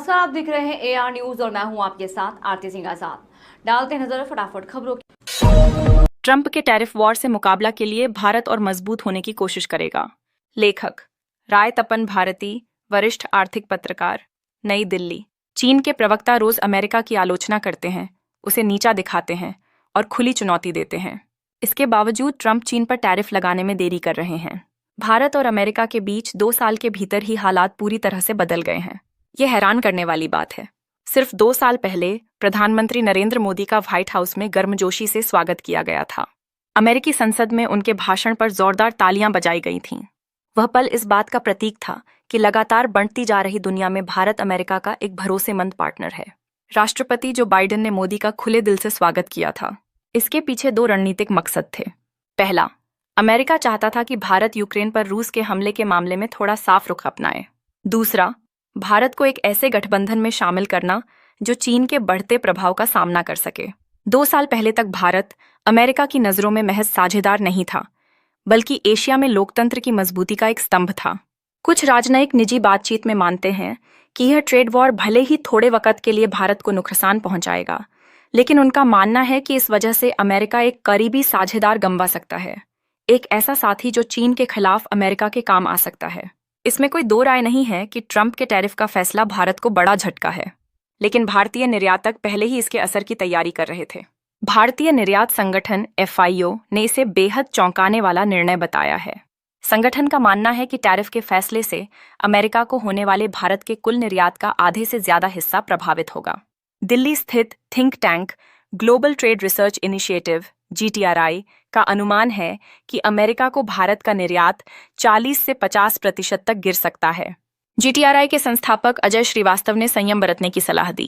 नमस्कार, आप देख रहे हैं AR न्यूज और मैं हूं आपके साथ आरती सिंह आजाद। डालते हैं नजर फटाफट खबरों की। ट्रंप के टैरिफ वॉर से मुकाबला के लिए भारत और मजबूत होने की कोशिश करेगा। लेखक राय तपन भारती, वरिष्ठ आर्थिक पत्रकार, नई दिल्ली। चीन के प्रवक्ता रोज अमेरिका की आलोचना करते हैं, उसे नीचा दिखाते हैं और खुली चुनौती देते हैं। इसके बावजूद ट्रंप चीन पर टैरिफ लगाने में देरी कर रहे हैं। भारत और अमेरिका के बीच 2 साल के भीतर ही हालात पूरी तरह से बदल गए हैं। यह हैरान करने वाली बात है। सिर्फ 2 साल पहले प्रधानमंत्री नरेंद्र मोदी का व्हाइट हाउस में गर्मजोशी से स्वागत किया गया था। अमेरिकी संसद में उनके भाषण पर जोरदार तालियां बजाई गई थीं। वह पल इस बात का प्रतीक था कि लगातार बढ़ती जा रही दुनिया में भारत अमेरिका का एक भरोसेमंद पार्टनर है। राष्ट्रपति जो बाइडेन ने मोदी का खुले दिल से स्वागत किया था। इसके पीछे 2 रणनीतिक मकसद थे। पहला, अमेरिका चाहता था कि भारत यूक्रेन पर रूस के हमले के मामले में थोड़ा साफ रुख अपनाए। दूसरा, भारत को एक ऐसे गठबंधन में शामिल करना जो चीन के बढ़ते प्रभाव का सामना कर सके। 2 साल पहले तक भारत अमेरिका की नज़रों में महज साझेदार नहीं था, बल्कि एशिया में लोकतंत्र की मजबूती का एक स्तंभ था। कुछ राजनयिक निजी बातचीत में मानते हैं कि यह ट्रेड वॉर भले ही थोड़े वक्त के लिए भारत को नुकसान पहुंचाएगा, लेकिन उनका मानना है कि इस वजह से अमेरिका एक करीबी साझेदार गंवा सकता है, एक ऐसा साथी जो चीन के खिलाफ अमेरिका के काम आ सकता है। इसमें कोई 2 राय नहीं है कि ट्रंप के टैरिफ का फैसला भारत को बड़ा झटका है, लेकिन भारतीय निर्यातक पहले ही इसके असर की तैयारी कर रहे थे। भारतीय निर्यात संगठन FIO ने इसे बेहद चौंकाने वाला निर्णय बताया है। संगठन का मानना है कि टैरिफ के फैसले से अमेरिका को होने वाले भारत के कुल निर्यात का आधे से ज्यादा हिस्सा प्रभावित होगा। दिल्ली स्थित think tank global trade research initiative GTRI का अनुमान है कि अमेरिका को भारत का निर्यात 40 से 50% तक गिर सकता है। GTRI के संस्थापक अजय श्रीवास्तव ने संयम बरतने की सलाह दी।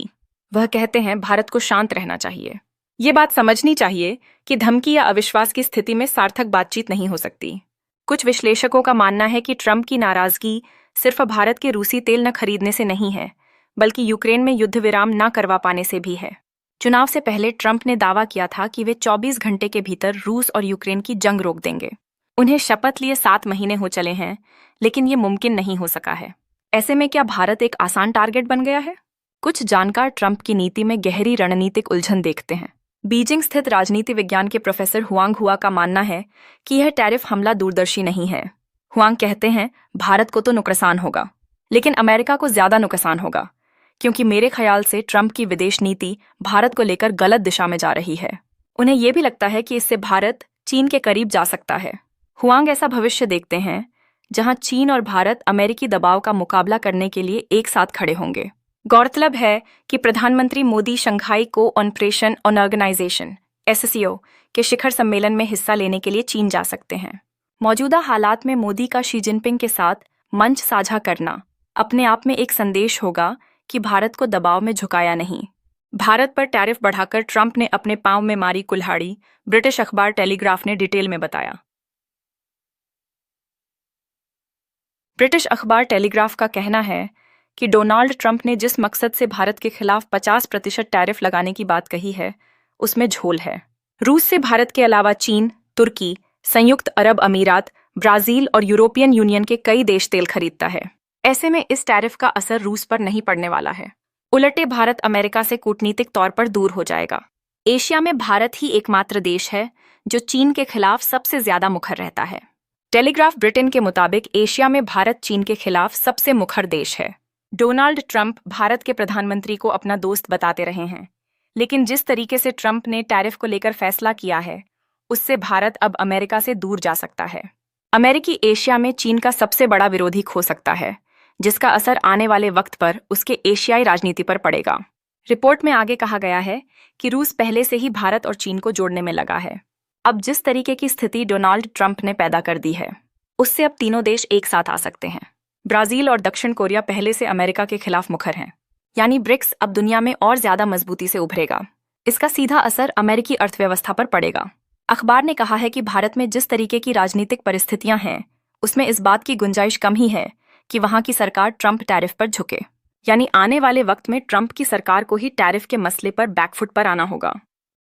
वह कहते हैं भारत को शांत रहना चाहिए। ये बात समझनी चाहिए कि धमकी या अविश्वास की स्थिति में सार्थक बातचीत नहीं हो सकती। कुछ विश्लेषकों का मानना है कि ट्रंप की नाराजगी सिर्फ भारत के रूसी तेल न खरीदने से नहीं है, बल्कि यूक्रेन में युद्ध विराम न करवा पाने से भी है। चुनाव से पहले ट्रंप ने दावा किया था कि वे 24 घंटे के भीतर रूस और यूक्रेन की जंग रोक देंगे। उन्हें शपथ लिए 7 महीने हो चले हैं, लेकिन ये मुमकिन नहीं हो सका है। ऐसे में क्या भारत एक आसान टारगेट बन गया है? कुछ जानकार ट्रंप की नीति में गहरी रणनीतिक उलझन देखते हैं। बीजिंग स्थित राजनीति विज्ञान के प्रोफेसर हुआंग हुआ का मानना है कि यह टैरिफ हमला दूरदर्शी नहीं है। हुआंग कहते हैं, भारत को तो नुकसान होगा, लेकिन अमेरिका को ज्यादा नुकसान होगा, क्योंकि मेरे ख्याल से ट्रंप की विदेश नीति भारत को लेकर गलत दिशा में जा रही है। उन्हें यह भी लगता है कि इससे भारत चीन के करीब जा सकता है। हुआंग ऐसा भविष्य देखते हैं जहां चीन और भारत अमेरिकी दबाव का मुकाबला करने के लिए एक साथ खड़े होंगे। गौरतलब है कि प्रधानमंत्री Modi Shanghai cooperation organisation SCO के शिखर सम्मेलन में हिस्सा लेने के लिए चीन जा सकते हैं। मौजूदा हालात में मोदी का शी जिनपिंग के साथ मंच साझा करना अपने आप में एक संदेश होगा कि भारत को दबाव में झुकाया नहीं। भारत पर टैरिफ बढ़ाकर ट्रंप ने अपने पांव में मारी कुल्हाड़ी, ब्रिटिश अखबार टेलीग्राफ ने डिटेल में बताया। ब्रिटिश अखबार टेलीग्राफ का कहना है कि डोनाल्ड ट्रंप ने जिस मकसद से भारत के खिलाफ 50% टैरिफ लगाने की बात कही है, उसमें झोल है। रूस से भारत के अलावा चीन, तुर्की, संयुक्त अरब अमीरात, ब्राजील और यूरोपियन यूनियन के कई देश तेल खरीदता है। ऐसे में इस टैरिफ का असर रूस पर नहीं पड़ने वाला है। उलटे भारत अमेरिका से कूटनीतिक तौर पर दूर हो जाएगा। एशिया में भारत ही एकमात्र देश है जो चीन के खिलाफ सबसे ज्यादा मुखर रहता है। टेलीग्राफ ब्रिटेन के मुताबिक एशिया में भारत चीन के खिलाफ सबसे मुखर देश है। डोनाल्ड ट्रंप भारत के प्रधानमंत्री को अपना दोस्त बताते रहे हैं, लेकिन जिस तरीके से ट्रंप ने टैरिफ को लेकर फैसला किया है, उससे भारत अब अमेरिका से दूर जा सकता है। अमेरिकी एशिया में चीन का सबसे बड़ा विरोधी हो सकता है, जिसका असर आने वाले वक्त पर उसके एशियाई राजनीति पर पड़ेगा। रिपोर्ट में आगे कहा गया है कि रूस पहले से ही भारत और चीन को जोड़ने में लगा है। अब जिस तरीके की स्थिति डोनाल्ड ट्रंप ने पैदा कर दी है, उससे अब तीनों देश एक साथ आ सकते हैं। ब्राजील और दक्षिण कोरिया पहले से अमेरिका के खिलाफ मुखर हैं, यानी ब्रिक्स अब दुनिया में और ज्यादा मजबूती से उभरेगा। इसका सीधा असर अमेरिकी अर्थव्यवस्था पर पड़ेगा। अखबार ने कहा है कि भारत में जिस तरीके की राजनीतिक परिस्थितियां हैं, उसमें इस बात की गुंजाइश कम ही है कि वहां की सरकार ट्रंप टैरिफ पर झुके, यानी आने वाले वक्त में ट्रंप की सरकार को ही टैरिफ के मसले पर बैकफुट पर आना होगा।